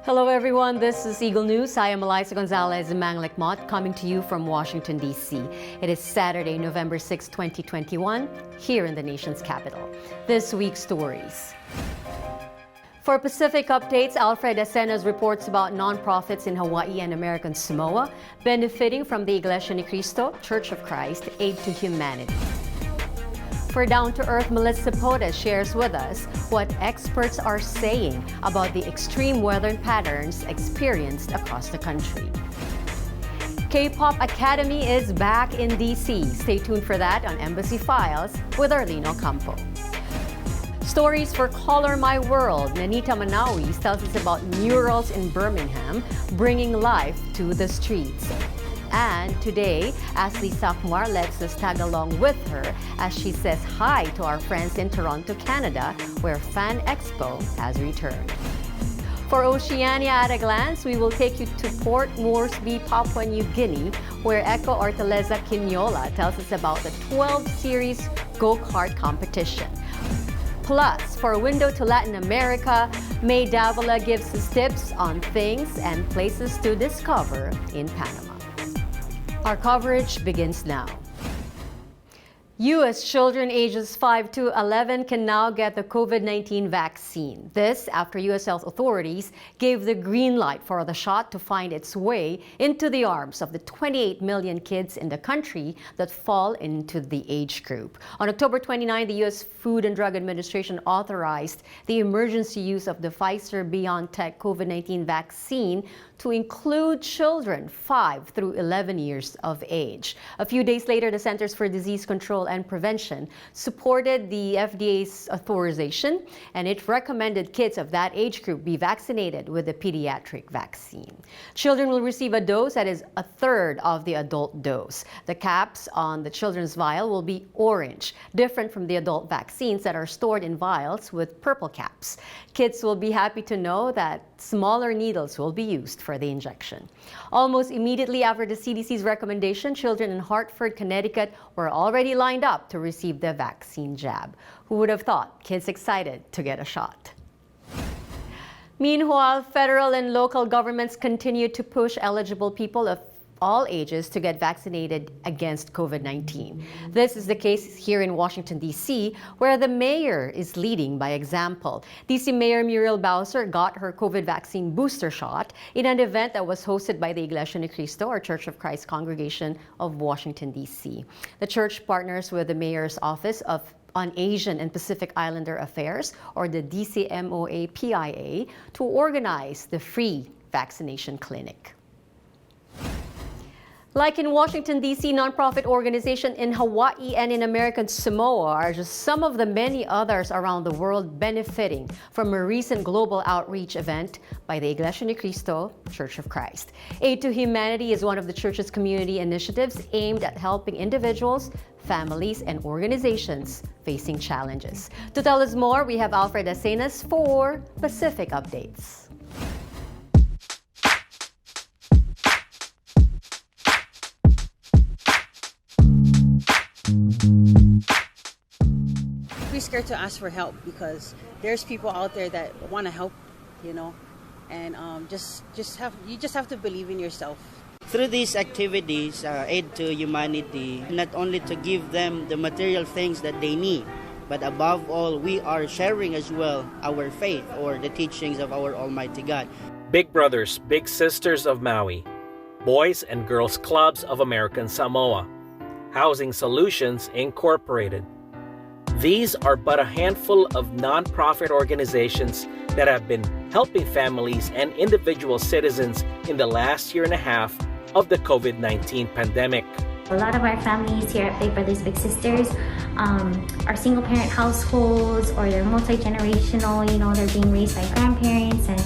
Hello everyone, this is Eagle News. I am Eliza Gonzalez Manglekmot coming to you from Washington, D.C. It is Saturday, November 6, 2021, here in the nation's capital. This week's stories. For Pacific updates, Alfred Acenas reports about nonprofits in Hawaii and American Samoa benefiting from the Iglesia Ni Cristo, Church of Christ, Aid to Humanity. For Down to Earth, Melissa Potes shares with us what experts are saying about the extreme weather patterns experienced across the country. Kpop Academy is back in DC. Stay tuned for that on Embassy Files with Arlene Ocampo. Stories for Color My World. Nanita Manawi tells us about murals in Birmingham bringing life to the streets. And today, Ashley Sakmar lets us tag along with her as she says hi to our friends in Toronto, Canada, where Fan Expo has returned. For Oceania at a glance, we will take you to Port Moresby, Papua New Guinea, where Ecco Hortaleza Quiñola tells us about the 12 Series Go Kart competition. Plus, for a window to Latin America, May Davila gives us tips on things and places to discover in Panama. Our coverage begins now. U.S. children ages 5 to 11 can now get the COVID-19 vaccine. This after U.S. health authorities gave the green light for the shot to find its way into the arms of the 28 million kids in the country that fall into the age group. On October 29, the U.S. Food and Drug Administration authorized the emergency use of the Pfizer-BioNTech COVID-19 vaccine to include children 5 through 11 years of age. A few days later, the Centers for Disease Control and Prevention supported the FDA's authorization, and it recommended kids of that age group be vaccinated with the pediatric vaccine. Children will receive a dose that is a third of the adult dose. The caps on the children's vial will be orange, different from the adult vaccines that are stored in vials with purple caps. Kids will be happy to know that smaller needles will be used for the injection. Almost immediately after the CDC's recommendation, children in Hartford, Connecticut were already lined up to receive the vaccine jab. Who would have thought kids excited to get a shot? Meanwhile, federal and local governments continue to push eligible people of all ages to get vaccinated against COVID-19. This is the case here in Washington, D.C., where the mayor is leading by example. D.C. Mayor Muriel Bowser got her COVID vaccine booster shot in an event that was hosted by the Iglesia Ni Cristo, or Church of Christ congregation of Washington, D.C. The church partners with the mayor's office on Asian and Pacific Islander Affairs, or the DCMOA-PIA, to organize the free vaccination clinic. Like in Washington, D.C., nonprofit organizations in Hawaii and in American Samoa are just some of the many others around the world benefiting from a recent global outreach event by the Iglesia Ni Cristo, Church of Christ. Aid to Humanity is one of the church's community initiatives aimed at helping individuals, families, and organizations facing challenges. To tell us more, we have Alfred Acenas for Pacific Updates. We're scared to ask for help because there's people out there that want to help, and you just have to believe in yourself. Through these activities, Aid to Humanity, not only to give them the material things that they need, but above all, we are sharing as well our faith or the teachings of our Almighty God. Big Brothers, Big Sisters of Maui, Boys and Girls Clubs of American Samoa, Housing Solutions Incorporated. These are but a handful of nonprofit organizations that have been helping families and individual citizens in the last year and a half of the COVID-19 pandemic. A lot of our families here at Big Brothers Big Sisters are single-parent households, or they're multi-generational, they're being raised by grandparents, and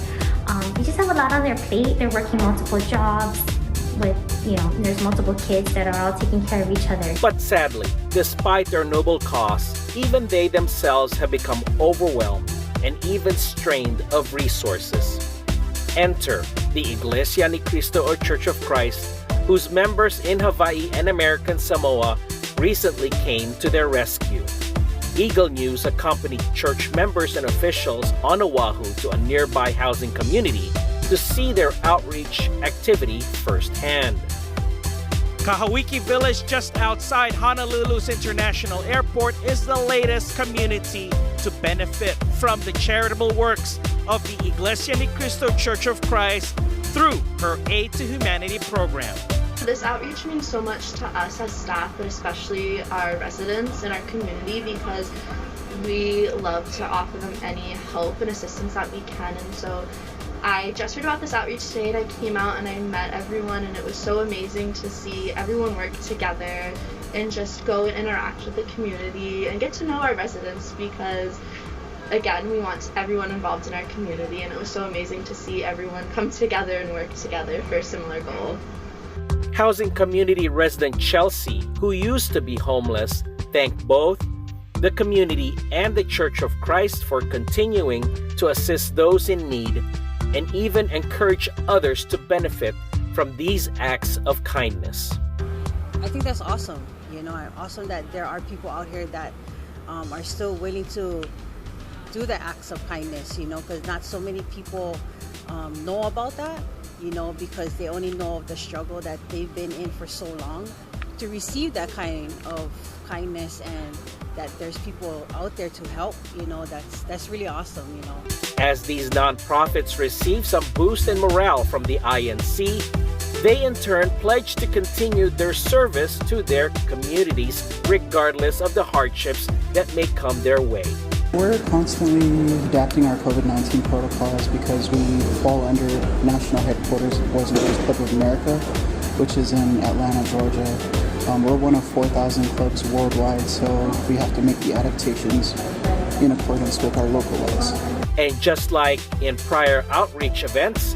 they just have a lot on their plate. They're working multiple jobs with, there's multiple kids that are all taking care of each other. But sadly, despite their noble cause, even they themselves have become overwhelmed and even strained of resources. Enter the Iglesia Ni Cristo, or Church of Christ, whose members in Hawaii and American Samoa recently came to their rescue. Eagle News accompanied church members and officials on Oahu to a nearby housing community to see their outreach activity firsthand. Kahawiki Village, just outside Honolulu's International Airport, is the latest community to benefit from the charitable works of the Iglesia Ni Cristo Church of Christ through her Aid to Humanity program. This outreach means so much to us as staff, but especially our residents and our community, because we love to offer them any help and assistance that we can. And so I just heard about this outreach today, and I came out and I met everyone, and it was so amazing to see everyone work together and just go and interact with the community and get to know our residents, because again, we want everyone involved in our community, and it was so amazing to see everyone come together and work together for a similar goal. Housing community resident Chelsea, who used to be homeless, thanked both the community and the Church of Christ for continuing to assist those in need and even encourage others to benefit from these acts of kindness. I think that's awesome. You know, awesome that there are people out here that are still willing to do the acts of kindness, you know, because not so many people know about that, you know, because they only know of the struggle that they've been in for so long. To receive that kind of kindness and that there's people out there to help, you know, that's really awesome, you know. As these nonprofits receive some boost in morale from the INC, they in turn pledge to continue their service to their communities regardless of the hardships that may come their way. We're constantly adapting our COVID-19 protocols because we fall under national headquarters of Boys and Girls Club of America, which is in Atlanta, Georgia. We're one of 4,000 clubs worldwide, so we have to make the adaptations in accordance with our local laws. And just like in prior outreach events,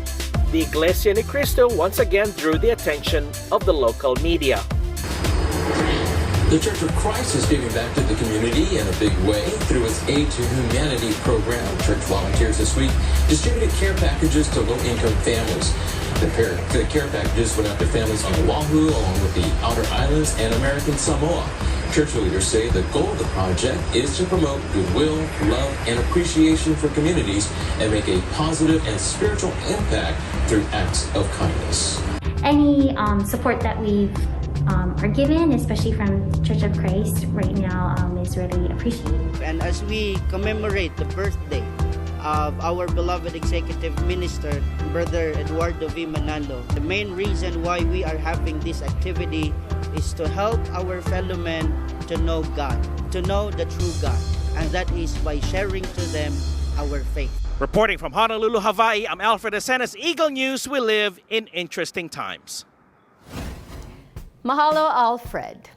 the Iglesia Ni Cristo once again drew the attention of the local media. The Church of Christ is giving back to the community in a big way through its Aid to Humanity program. Church volunteers this week distributed care packages to low-income families. The care packages went out to families on Oahu, along with the outer islands and American Samoa. Church leaders say the goal of the project is to promote goodwill, love, and appreciation for communities and make a positive and spiritual impact through acts of kindness. Any support that we've are given, especially from Church of Christ right now, is really appreciated. And as we commemorate the birthday of our beloved executive minister, Brother Eduardo V. Manalo, the main reason why we are having this activity is to help our fellow men to know God, to know the true God, and that is by sharing to them our faith. Reporting from Honolulu, Hawaii, I'm Alfred Acenas, Eagle News. We live in interesting times. Mahalo, Alfred.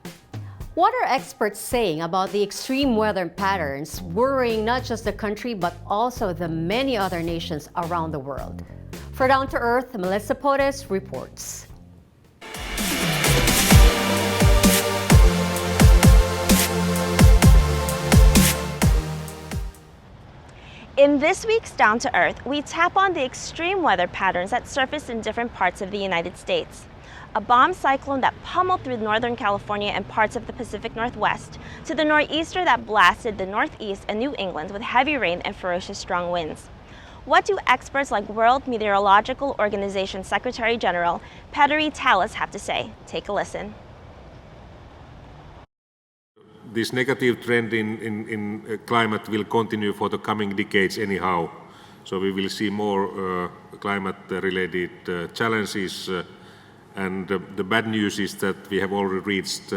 What are experts saying about the extreme weather patterns worrying not just the country but also the many other nations around the world? For Down to Earth, Melissa Potes reports. In this week's Down to Earth, we tap on the extreme weather patterns that surface in different parts of the United States. A bomb cyclone that pummeled through Northern California and parts of the Pacific Northwest, to the nor'easter that blasted the Northeast and New England with heavy rain and ferocious strong winds. What do experts like World Meteorological Organization Secretary General Petteri Talas have to say? Take a listen. This negative trend in climate will continue for the coming decades anyhow. So we will see more climate-related challenges. And the bad news is that we have already reached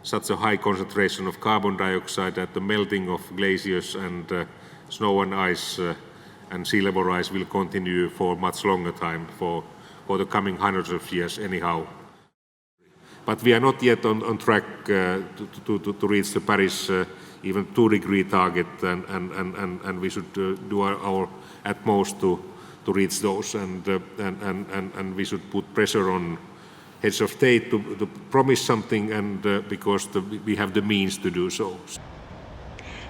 such a high concentration of carbon dioxide that the melting of glaciers and snow and ice and sea level rise will continue for much longer time, for the coming hundreds of years anyhow. But we are not yet on track to reach the Paris even 2-degree target, and we should do our utmost to reach those, and we should put pressure on heads of state to promise something, and because we have the means to do so.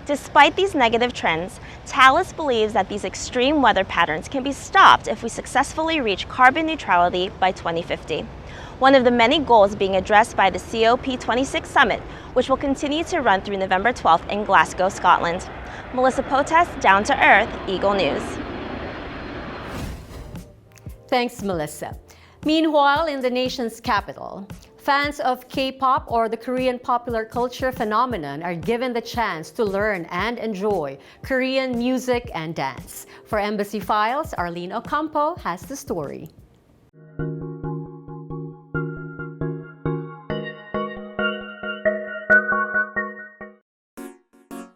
Despite these negative trends, Thales believes that these extreme weather patterns can be stopped if we successfully reach carbon neutrality by 2050, one of the many goals being addressed by the COP26 summit, which will continue to run through November 12th in Glasgow, Scotland. Melissa Potes, Down to Earth, Eagle News. Thanks, Melissa. Meanwhile, in the nation's capital, fans of K-pop, or the Korean popular culture phenomenon, are given the chance to learn and enjoy Korean music and dance. For Embassy Files, Arlene Ocampo has the story.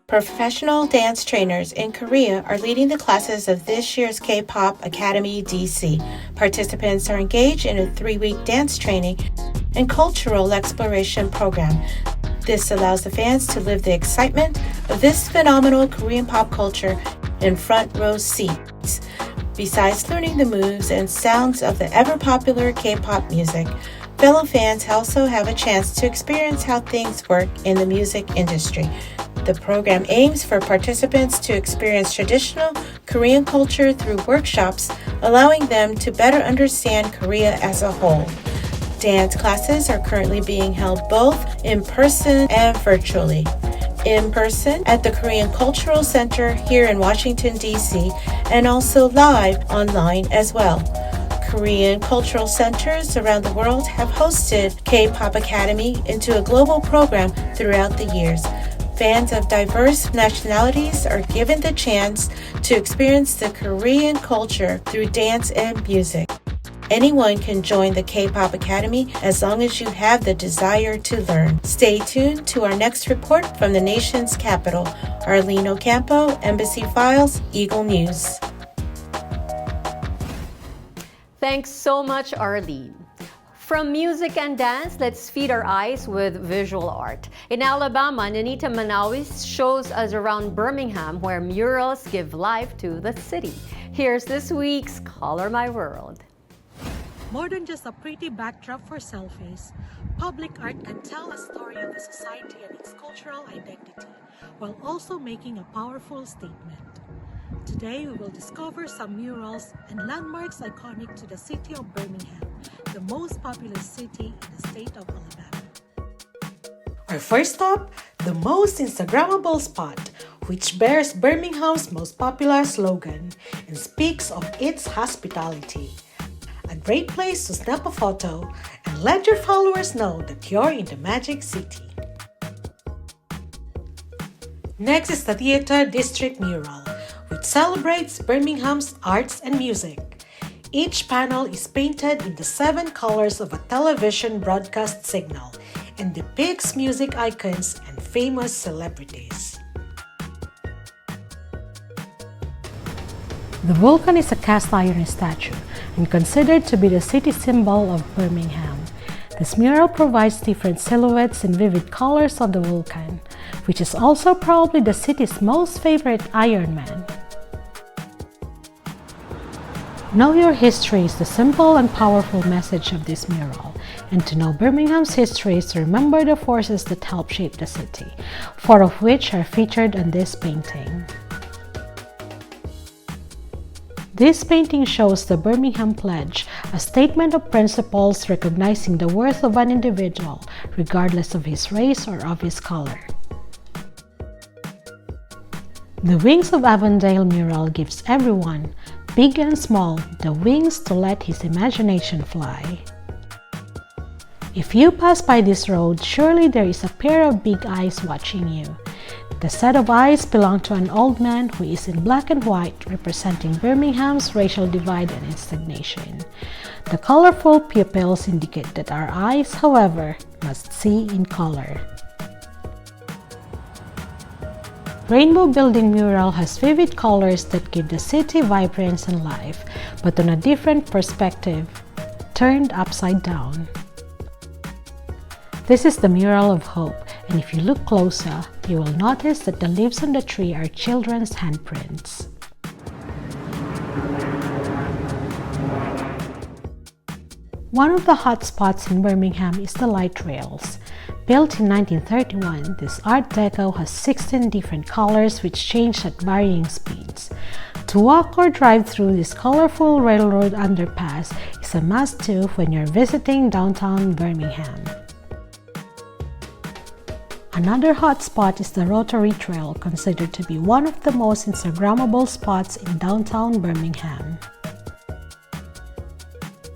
Professional dance trainers in Korea are leading the classes of this year's Kpop Academy DC. Participants are engaged in a 3-week dance training and cultural exploration program. This allows the fans to live the excitement of this phenomenal Korean pop culture in front row seats. Besides learning the moves and sounds of the ever-popular K-pop music, fellow fans also have a chance to experience how things work in the music industry. The program aims for participants to experience traditional Korean culture through workshops, allowing them to better understand Korea as a whole. Dance classes are currently being held both in person and virtually. In person at the Korean Cultural Center here in Washington, D.C., and also live online as well. Korean cultural centers around the world have hosted Kpop Academy into a global program throughout the years. Fans of diverse nationalities are given the chance to experience the Korean culture through dance and music. Anyone can join the Kpop Academy as long as you have the desire to learn. Stay tuned to our next report from the nation's capital. Arlene Ocampo, Embassy Files, Eagle News. Thanks so much, Arlene. From music and dance, let's feed our eyes with visual art. In Alabama, Nanita Manawis shows us around Birmingham, where murals give life to the city. Here's this week's Color My World. More than just a pretty backdrop for selfies, public art can tell a story of a society and its cultural identity, while also making a powerful statement. Today, we will discover some murals and landmarks iconic to the city of Birmingham, the most populous city in the state of Alabama. Our first stop, the most Instagrammable spot, which bears Birmingham's most popular slogan and speaks of its hospitality. A great place to snap a photo and let your followers know that you're in the Magic City. Next is the Theatre District Mural, which celebrates Birmingham's arts and music. Each panel is painted in the 7 colors of a television broadcast signal and depicts music icons and famous celebrities. The Vulcan is a cast iron statue and considered to be the city symbol of Birmingham. This mural provides different silhouettes and vivid colors of the Vulcan, which is also probably the city's most favorite Iron Man. Know your history is the simple and powerful message of this mural, and to know Birmingham's history is to remember the forces that helped shape the city, 4 of which are featured on this painting. This painting shows the Birmingham Pledge, a statement of principles recognizing the worth of an individual, regardless of his race or of his color. The Wings of Avondale mural gives everyone, big and small, the wings to let his imagination fly. If you pass by this road, surely there is a pair of big eyes watching you. The set of eyes belong to an old man who is in black and white, representing Birmingham's racial divide and its stagnation. The colorful pupils indicate that our eyes, however, must see in color. Rainbow Building mural has vivid colors that give the city vibrance and life, but on a different perspective, turned upside down. This is the mural of hope, and if you look closer, you will notice that the leaves on the tree are children's handprints. One of the hot spots in Birmingham is the light rails. Built in 1931, this Art Deco has 16 different colors which change at varying speeds. To walk or drive through this colorful railroad underpass is a must-do when you're visiting downtown Birmingham. Another hot spot is the Rotary Trail, considered to be one of the most Instagrammable spots in downtown Birmingham.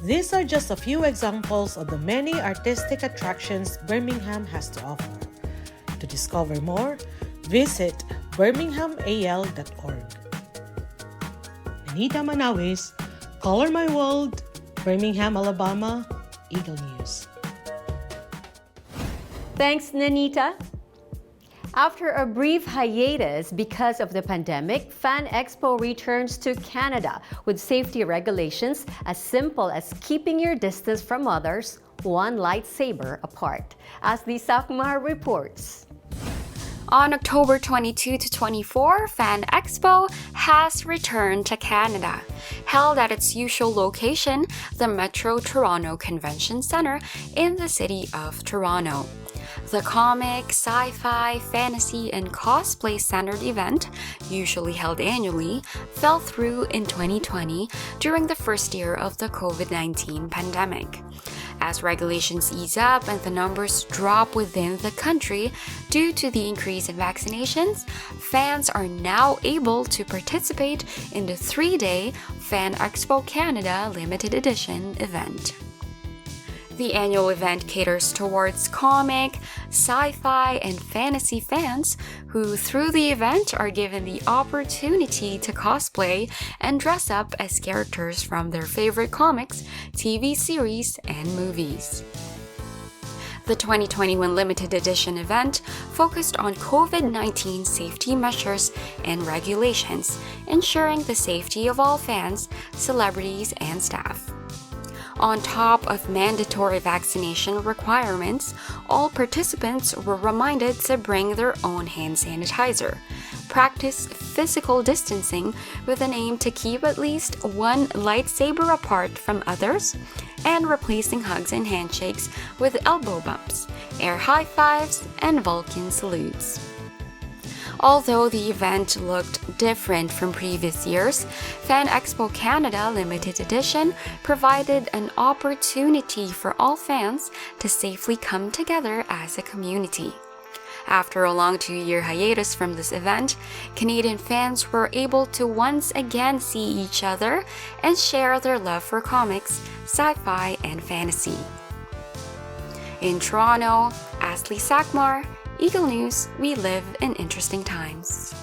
These are just a few examples of the many artistic attractions Birmingham has to offer. To discover more, visit birminghamal.org. Anita Manawis, Color My World, Birmingham, Alabama, Eagle News. Thanks, Nanita. After a brief hiatus because of the pandemic, Fan Expo returns to Canada with safety regulations as simple as keeping your distance from others, one lightsaber apart. As the Sakmar reports. On October 22 to 24, Fan Expo has returned to Canada. Held at its usual location, the Metro Toronto Convention Centre in the city of Toronto. The comic, sci-fi, fantasy, and cosplay-centered event, usually held annually, fell through in 2020 during the first year of the COVID-19 pandemic. As regulations ease up and the numbers drop within the country due to the increase in vaccinations, fans are now able to participate in the 3-day Fan Expo Canada limited edition event. The annual event caters towards comic, sci-fi, and fantasy fans who, through the event, are given the opportunity to cosplay and dress up as characters from their favorite comics, TV series, and movies. The 2021 limited edition event focused on COVID-19 safety measures and regulations, ensuring the safety of all fans, celebrities, and staff. On top of mandatory vaccination requirements, all participants were reminded to bring their own hand sanitizer, practice physical distancing with an aim to keep at least one lightsaber apart from others, and replacing hugs and handshakes with elbow bumps, air high fives, and Vulcan salutes. Although the event looked different from previous years, Fan Expo Canada Limited Edition provided an opportunity for all fans to safely come together as a community. After a long 2-year hiatus from this event, Canadian fans were able to once again see each other and share their love for comics, sci-fi, and fantasy. In Toronto, Ashley Sakmar, Eagle News, we live in interesting times.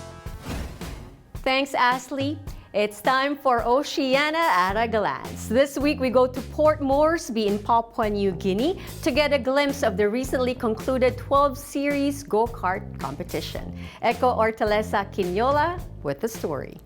Thanks, Ashley. It's time for Oceana at a glance. This week we go to Port Moresby in Papua New Guinea to get a glimpse of the recently concluded 12 Series Go Kart competition. Ecco Hortaleza Quiñola with the story.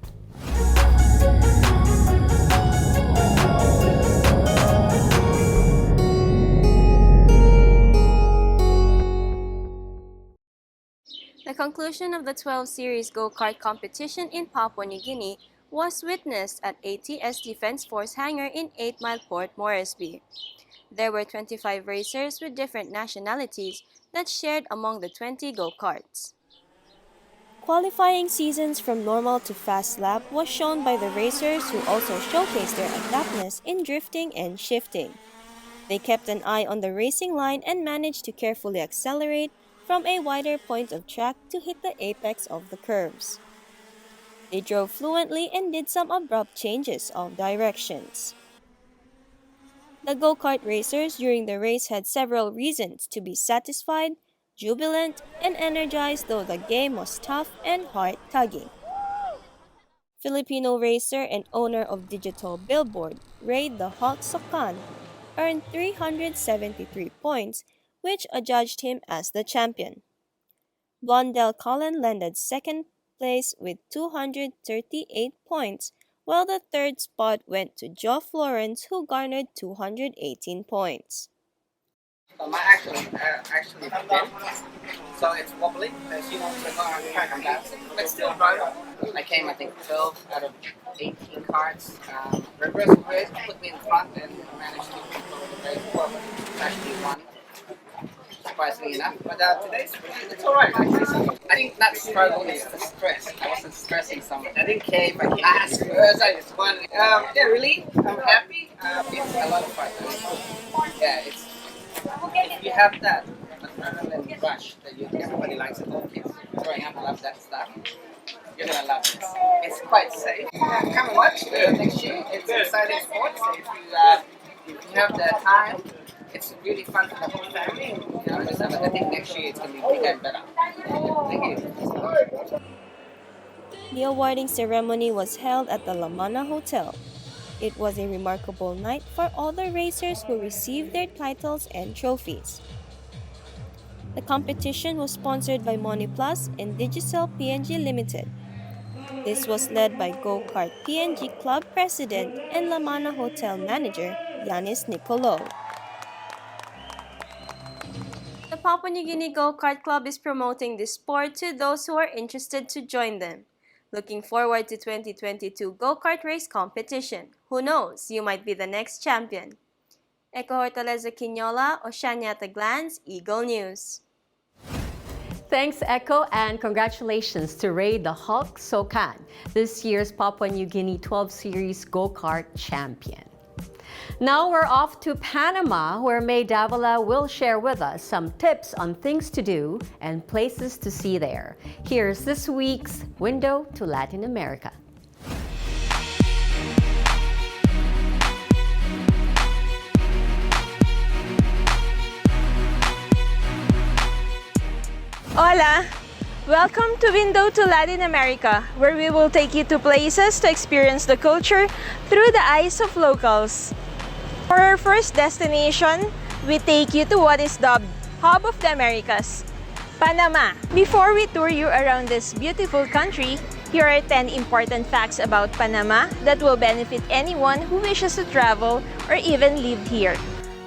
The conclusion of the 12 Series Go Kart competition in Papua New Guinea was witnessed at ATS Defense Force hangar in 8 Mile Port Moresby. There were 25 racers with different nationalities that shared among the 20 go-karts. Qualifying seasons from normal to fast lap was shown by the racers who also showcased their adeptness in drifting and shifting. They kept an eye on the racing line and managed to carefully accelerate from a wider point of track to hit the apex of the curves. They drove fluently and did some abrupt changes of directions. The go-kart racers during the race had several reasons to be satisfied, jubilant, and energized, though the game was tough and heart-tugging. Filipino racer and owner of Digital Billboard, Ray the Hawk Sokan, earned 373 points, which adjudged him as the champion. Blondell Cullen landed second place with 238 points, while the third spot went to Joe Florence, who garnered 218 points. My actually bent, so it's wobbly. As you know, the car can't come down, but still drivable. I came, I think, 12 out of 18 carts. Reverse race put me in front and managed to control the race. Actually won. surprisingly enough. But today's it's alright. I think not struggling is the stress. I wasn't stressing so much. I didn't care if I passed first. I just wanted. Yeah, really, I'm happy. It's a lot of fun. Yeah, it's if you have that adrenaline rush that everybody likes it. All kids growing up love that stuff. You're gonna love it. It's quite safe. Come and watch next year. It's exciting sports. If you have the time, it's really fun for the whole family. But I think next year it's gonna be bigger and better. Thank you. The awarding ceremony was held at the La Mana Hotel. It was a remarkable night for all the racers who received their titles and trophies. The competition was sponsored by Money Plus and Digicel PNG Limited. This was led by Go Kart PNG Club President and La Mana Hotel Manager, Yanis Nicolo. The Papua New Guinea Go Kart Club is promoting this sport to those who are interested to join them. Looking forward to 2022 Go Kart race competition. Who knows, you might be the next champion. Ecco, Hortaleza, Quiñola, Oceania at a glance, Eagle News. Thanks, Ecco, and congratulations to Ray the Hulk Sokan, this year's Papua New Guinea 12 Series Go Kart champion. Now we're off to Panama, where May Davila will share with us some tips on things to do and places to see there. Here's this week's Window to Latin America. Hola! Welcome to Window to Latin America, where we will take you to places to experience the culture through the eyes of locals. For our first destination, we take you to what is dubbed Hub of the Americas, Panama. Before we tour you around this beautiful country, here are 10 important facts about Panama that will benefit anyone who wishes to travel or even live here.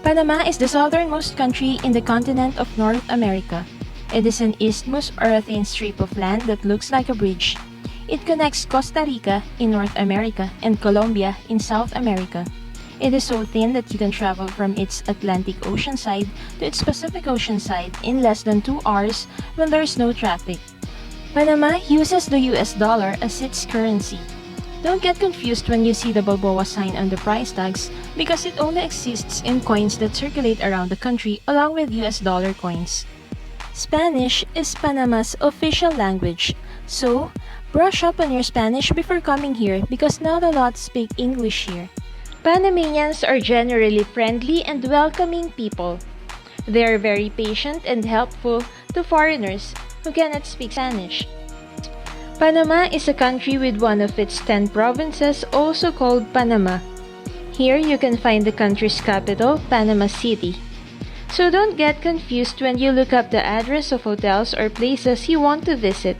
Panama is the southernmost country in the continent of North America. It is an isthmus or a thin strip of land that looks like a bridge. It connects Costa Rica in North America and Colombia in South America. It is so thin that you can travel from its Atlantic Ocean side to its Pacific Ocean side in less than 2 hours when there is no traffic. Panama uses the US dollar as its currency. Don't get confused when you see the Balboa sign on the price tags because it only exists in coins that circulate around the country along with US dollar coins. Spanish is Panama's official language, so brush up on your Spanish before coming here because not a lot speak English here. Panamanians are generally friendly and welcoming people. They are very patient and helpful to foreigners who cannot speak Spanish. Panama is a country with one of its 10 provinces, also called Panama. Here you can find the country's capital, Panama City. So don't get confused when you look up the address of hotels or places you want to visit.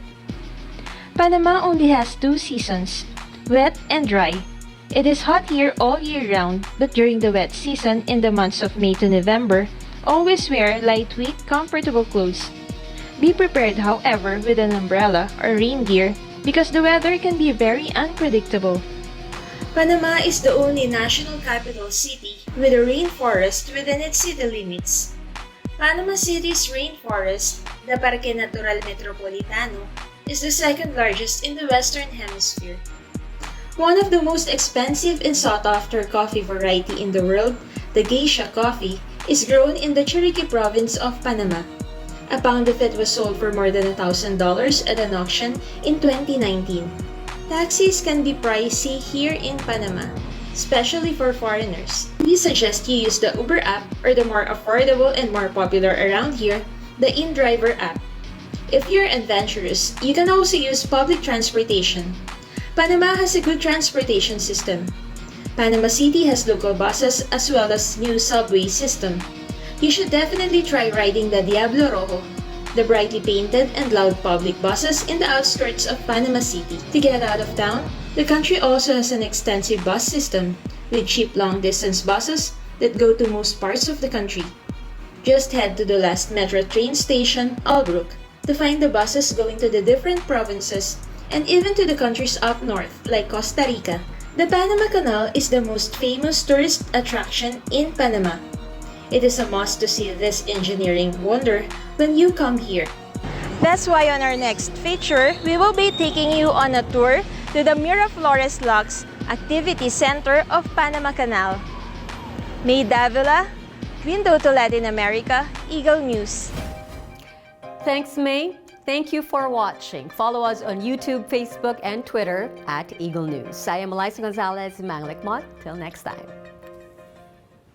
Panama only has 2 seasons, wet and dry. It is hot here all year round, but during the wet season in the months of May to November, always wear lightweight, comfortable clothes. Be prepared, however, with an umbrella or rain gear because the weather can be very unpredictable. Panama is the only national capital city with a rainforest within its city limits. Panama City's rainforest, the Parque Natural Metropolitano, is the second largest in the Western Hemisphere. One of the most expensive and sought-after coffee variety in the world, the geisha coffee, is grown in the Chiriquí province of Panama. A pound of it was sold for more than $1,000 at an auction in 2019. Taxis can be pricey here in Panama, especially for foreigners. We suggest you use the Uber app or the more affordable and more popular around here, the InDriver app. If you're adventurous, you can also use public transportation. Panama has a good transportation system. Panama City has local buses as well as new subway system. You should definitely try riding the Diablo Rojo, the brightly painted and loud public buses in the outskirts of Panama City. To get out of town, the country also has an extensive bus system with cheap long-distance buses that go to most parts of the country. Just head to the last metro train station, Albrook, to find the buses going to the different provinces and even to the countries up north like Costa Rica. The Panama Canal is the most famous tourist attraction in Panama. It is a must to see this engineering wonder when you come here. That's why on our next feature, we will be taking you on a tour to the Miraflores Locks Activity Center of Panama Canal. May Davila, Window to Latin America, Eagle News. Thanks, May. Thank you for watching. Follow us on YouTube, Facebook, and Twitter at Eagle News. I am Eliza Gonzalez, Manglik Mot. Till next time.